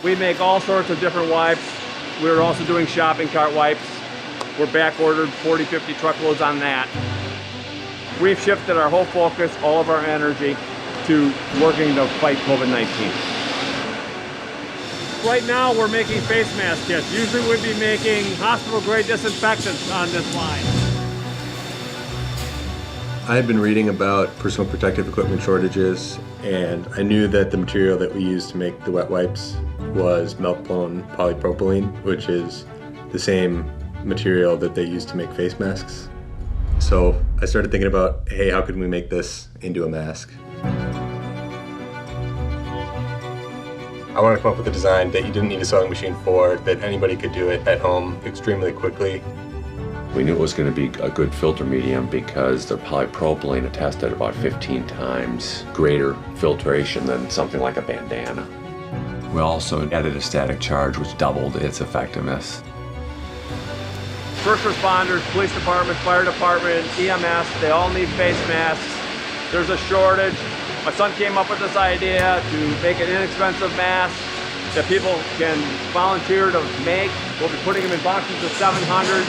We make all sorts of different wipes. We're also doing shopping cart wipes. We're back ordered 40, 50 truckloads on that. We've shifted our whole focus, all of our energy to working to fight COVID-19. Right now we're making face mask kits. Usually we'd be making hospital grade disinfectants on this line. I had been reading about personal protective equipment shortages, and I knew that the material that we use to make the wet wipes was melt-blown polypropylene, which is the same material that they use to make face masks. So I started thinking about, hey, how could we make this into a mask? I wanted to come up with a design that you didn't need a sewing machine for, that anybody could do it at home extremely quickly. We knew it was going to be a good filter medium because the polypropylene attested about 15 times greater filtration than something like a bandana. We also added a static charge, which doubled its effectiveness. First responders, police department, fire department, EMS, they all need face masks. There's a shortage. My son came up with this idea to make an inexpensive mask that people can volunteer to make. We'll be putting them in boxes of 700,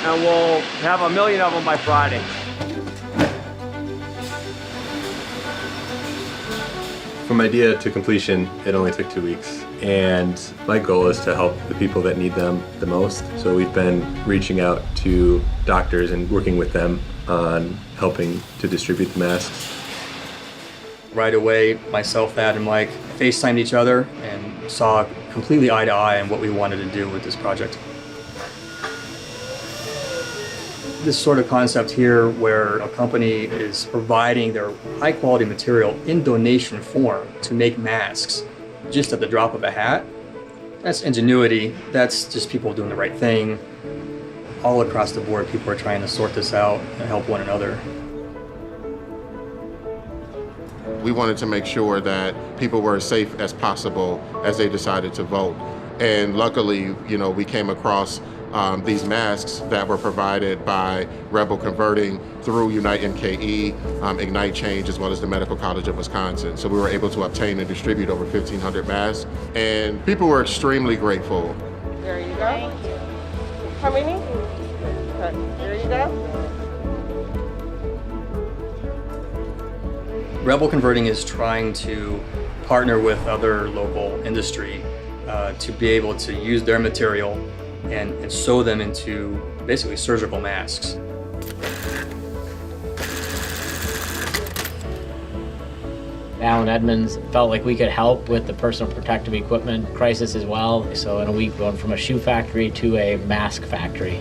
and we'll have 1 million of them by Friday. From idea to completion, it only took 2 weeks. And my goal is to help the people that need them the most. So we've been reaching out to doctors and working with them on helping to distribute the masks. Right away, myself, Thad, and Mike FaceTimed each other and saw completely eye to eye on what we wanted to do with this project. This sort of concept here where a company is providing their high quality material in donation form to make masks just at the drop of a hat, that's ingenuity. That's just people doing the right thing. All across the board, people are trying to sort this out and help one another. We wanted to make sure that people were as safe as possible as they decided to vote. And luckily, we came across these masks that were provided by Rebel Converting through Unite MKE, Ignite Change, as well as the Medical College of Wisconsin. So we were able to obtain and distribute over 1,500 masks, and people were extremely grateful. There you go. How many? There you go. Rebel Converting is trying to partner with other local industry to be able to use their material and sew them into basically surgical masks. Alan Edmonds felt like we could help with the personal protective equipment crisis as well. So in a week, we went from a shoe factory to a mask factory.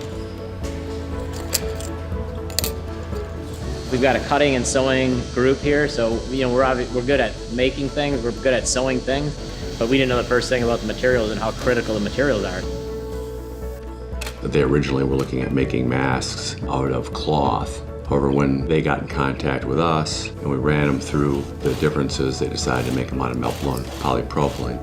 We've got a cutting and sewing group here, so we're good at making things, we're good at sewing things, but we didn't know the first thing about the materials and how critical the materials are. They originally were looking at making masks out of cloth. However, when they got in contact with us and we ran them through the differences, they decided to make them out of melt-blown polypropylene.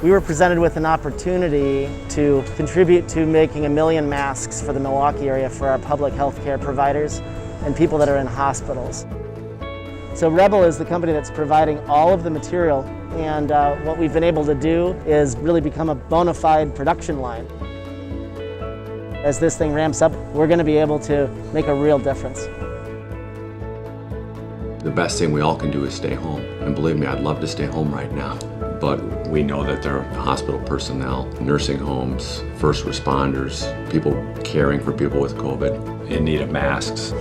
We were presented with an opportunity to contribute to making 1 million masks for the Milwaukee area for our public health care providers and people that are in hospitals. So Rebel is the company that's providing all of the material, and what we've been able to do is really become a bona fide production line. As this thing ramps up, we're going to be able to make a real difference. The best thing we all can do is stay home. And believe me, I'd love to stay home right now. But we know that there are hospital personnel, nursing homes, first responders, people caring for people with COVID in need of masks.